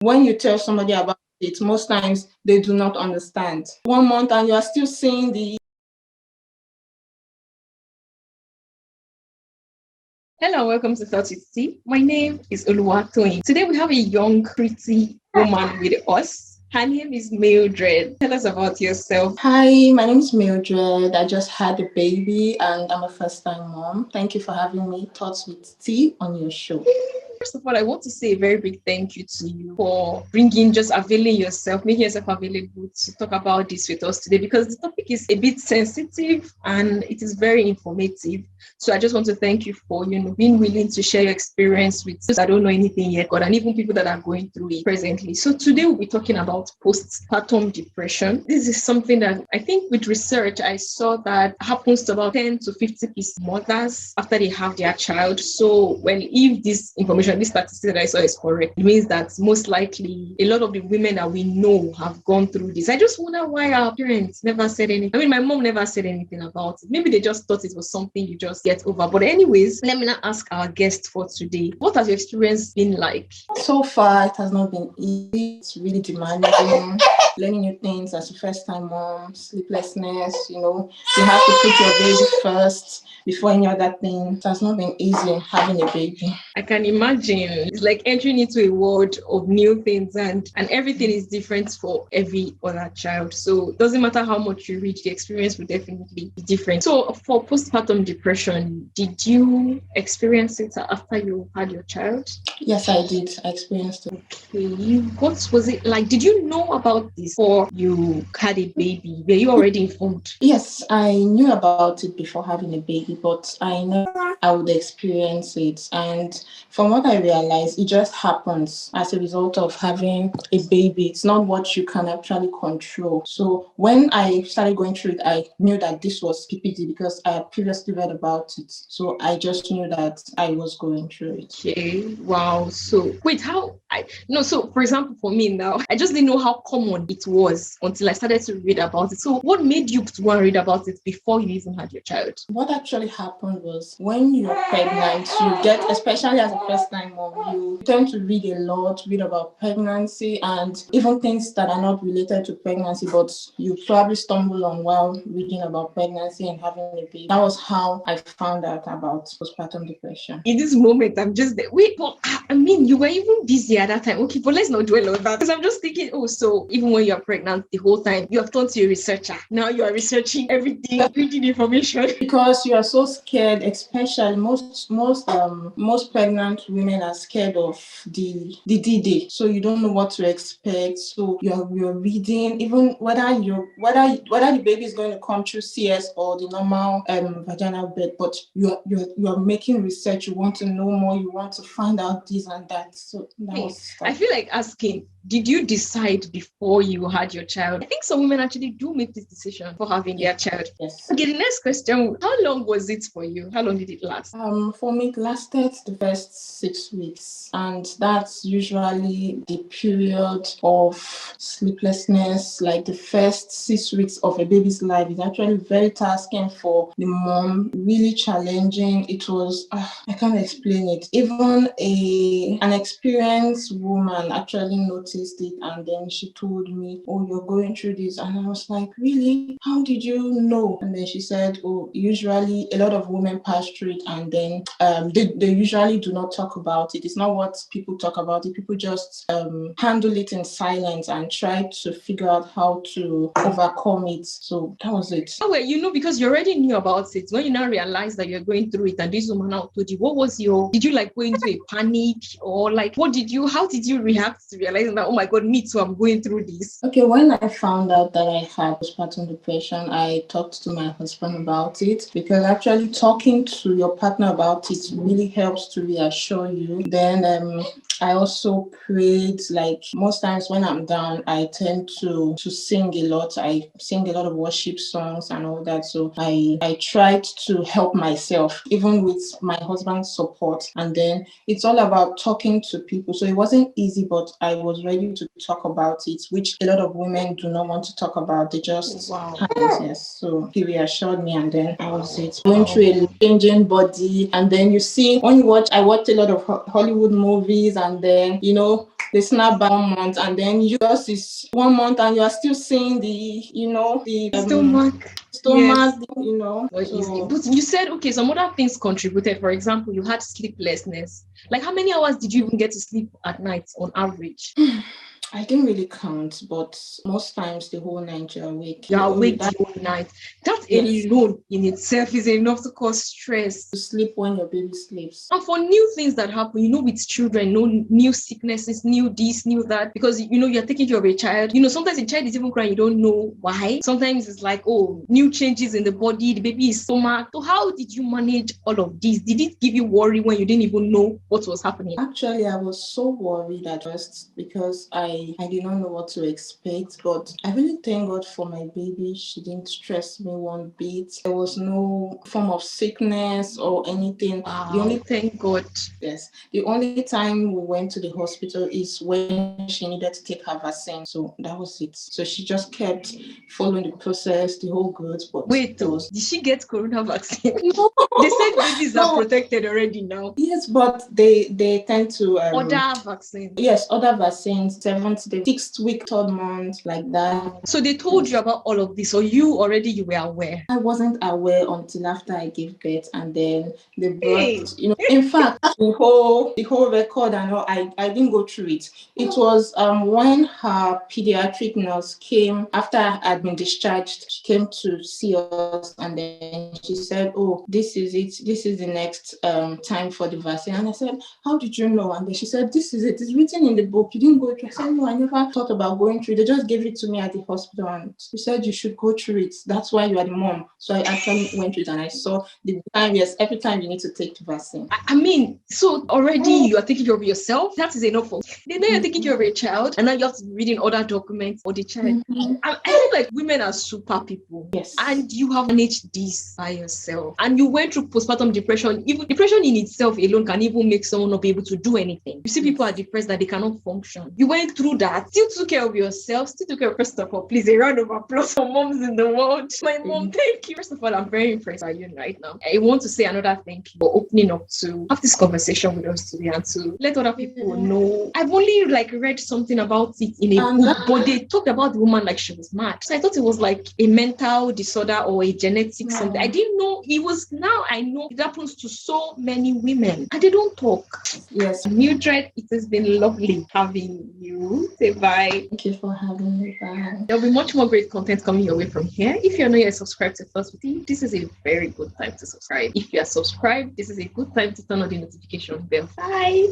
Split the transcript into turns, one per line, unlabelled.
When you tell somebody about it, most times they do not understand. 1 month and you are still seeing the...
Hello, welcome to ThoughtsWithTee. My name is Oluwatoyin. Today we have a young, pretty woman with us. Her name is Mildred. Tell us about yourself.
Hi, my name is Mildred. I just had a baby and I'm a first-time mom. Thank you for having me, Thoughts with Tea, on your show.
First of all, I want to say a very big thank you to you for availing yourself, making yourself available to talk about this with us today, because the topic is a bit sensitive and it is very informative. So I just want to thank you for, being willing to share your experience with those that don't know anything yet, and even people that are going through it presently. So today we'll be talking about postpartum depression. This is something that I think with research, I saw that happens to about 10 to 50% mothers after they have their child. So if this statistic that I saw is correct, it means that most likely a lot of the women that we know have gone through this. I just wonder why our parents never said anything. I mean, my mom never said anything about it. Maybe they just thought it was something you just get over. But anyways, let me now ask our guest for today. What has your experience been like?
So far, it has not been easy. It's really demanding. Learning new things as a first-time mom, sleeplessness, you have to put your baby first before any other thing. It has not been easy having a baby.
I can imagine. It's like entering into a world of new things, and everything is different for every other child. So it doesn't matter how much you read, the experience will definitely be different. So for postpartum depression, did you experience it after you had your child?
Yes, I did. I experienced it.
Okay. What was it like? Did you know about this before you had a baby? Were you already informed?
Yes, I knew about it before having a baby, but I know I would experience it. And from what I realized, it just happens as a result of having a baby. It's not what you can actually control. So when I started going through it, I knew that this was PPD because I had previously read about it. So I just knew that I was going through it.
Okay, wow. So wait, so for example, for me now, I just didn't know how common it was until I started to read about it. So what made you want to read about it before you even had your child?
What actually happened was when you're pregnant, you get, especially as a first-time mom, you tend to read a lot, read about pregnancy and even things that are not related to pregnancy, but you probably stumble on while reading about pregnancy and having a baby. That was how I found out about postpartum depression.
In this moment, I'm just there. Wait, but I mean, you were even busy at that time. Okay, but let's not dwell on that. Because I'm just thinking, so even when you're pregnant the whole time, you have turned to a researcher. Now you are researching everything, reading information.
Because you are so scared, especially most pregnant women are scared of the D-Day. So you don't know what to expect. So you're reading, even whether the baby is going to come through CS or the normal vaginal birth, but you're making research. You want to know more. You want to find out this and that. So
I feel like asking, did you decide before you had your child? I think some women actually do make this decision for having their child.
Yes.
Okay, the next question, how long was it for you? How long did it last?
For me, it lasted the first 6 weeks, and that's usually the period of sleeplessness. Like the first 6 weeks of a baby's life is actually very tasking for the mom, really challenging. It was, I can't explain it. Even an experienced woman actually noticed it, and then she told me, "Oh, you're going through this," and I was like, "Really? How did you know?" And then she said, "Oh, usually a lot of women pass through it, and then they usually do not talk about it. It's not what people talk about it. People just handle it in silence and try to figure out how to overcome it." So that was it.
Oh, well, because you already knew about it. When you now realize that you're going through it, and this woman now told you, did you like go into a panic, or like how did you react to realizing that, oh my God, me too, I'm going through this?
Okay, when I found out that I had postpartum depression, I talked to my husband about it, because actually talking to your partner about it really helps to reassure you. Then I also prayed. Like most times when I'm down, I tend to sing a lot. I sing a lot of worship songs and all that. So I tried to help myself, even with my husband's support. And then it's all about talking to people. So it wasn't easy, but I was ready to talk about it, which a lot of women do not want to talk about. They just yes. So he reassured me, and then I was it. Going through a changing body, and then you see when I watched a lot of Hollywood movies, and then they snap back 1 month, and then yours is 1 month and you are still seeing the
Stomach.
stomach,
Yes. Not
So
easy. But you said, okay, some other things contributed. For example, you had sleeplessness. Like, how many hours did you even get to sleep at night on average?
I didn't really count, but most times the whole night you're awake.
You're awake the whole night. That
Yes.
alone in itself is enough to cause stress.
To sleep when your baby sleeps.
And for new things that happen, with children, new sicknesses, new this, new that, because, you're taking care of a child. Sometimes the child is even crying, you don't know why. Sometimes it's like, oh, new changes in the body, the baby is stomach. So how did you manage all of this? Did it give you worry when you didn't even know what was happening?
Actually, I was so worried at first because I did not know what to expect. But I really thank God for my baby. She didn't stress me one bit. There was no form of sickness or anything.
Wow, thank God.
Yes. The only time we went to the hospital is when she needed to take her vaccine. So that was it. So she just kept following the process, the whole good. But
wait, did she get corona vaccine?
No.
They said babies are protected already now.
Yes, but they tend to
other vaccines.
Yes, other vaccines, 7th day, 6th week, 3rd month, like that.
So they told you about all of this, or you were aware?
I wasn't aware until after I gave birth, and then they brought, in fact, the whole record and all, I didn't go through it. It was when her pediatric nurse came after I had been discharged. She came to see us, and then she said, "Oh, this is it. This is the next time for the vaccine." And I said, "How did you know?" And then she said, "This is it. It's written in the book. You didn't go through." I said, "No, I never thought about going through. They just gave it to me at the hospital, and she said you should go through it. That's why you are the mom." So I actually went through it, and I saw the time. Yes, every time you need to take the vaccine.
I mean, so already you are taking care of yourself. That is enough for. Then you're taking care of your child, and now you have to be reading other documents for the child. I feel like women are super people.
Yes.
And you have managed this by yourself. And you went through postpartum depression. Even depression in itself alone can even make someone not be able to do anything. You see, people are depressed that they cannot function. You went through that, still took care of yourself, still took care of Christopher. Please, a round of applause for moms in the world. My mom, thank you. First of all, I'm very impressed by you right now. I want to say another thank you for opening up to have this conversation with us today and to let other people know. I've only read something about it in a book, but they talked about the woman like she was mad. So I thought it was like a mental disorder or a genetic something. I didn't know it was. Now I know it happens to so many women and they don't talk.
Yes.
Mildred, it has been lovely having you. Say bye.
Thank you for having me. Bye.
There'll be much more great content coming your way from here. If you're not yet subscribed to ThoughtsWithTee, this is a very good time to subscribe. If you are subscribed, this is a good time to turn on the notification bell. Bye.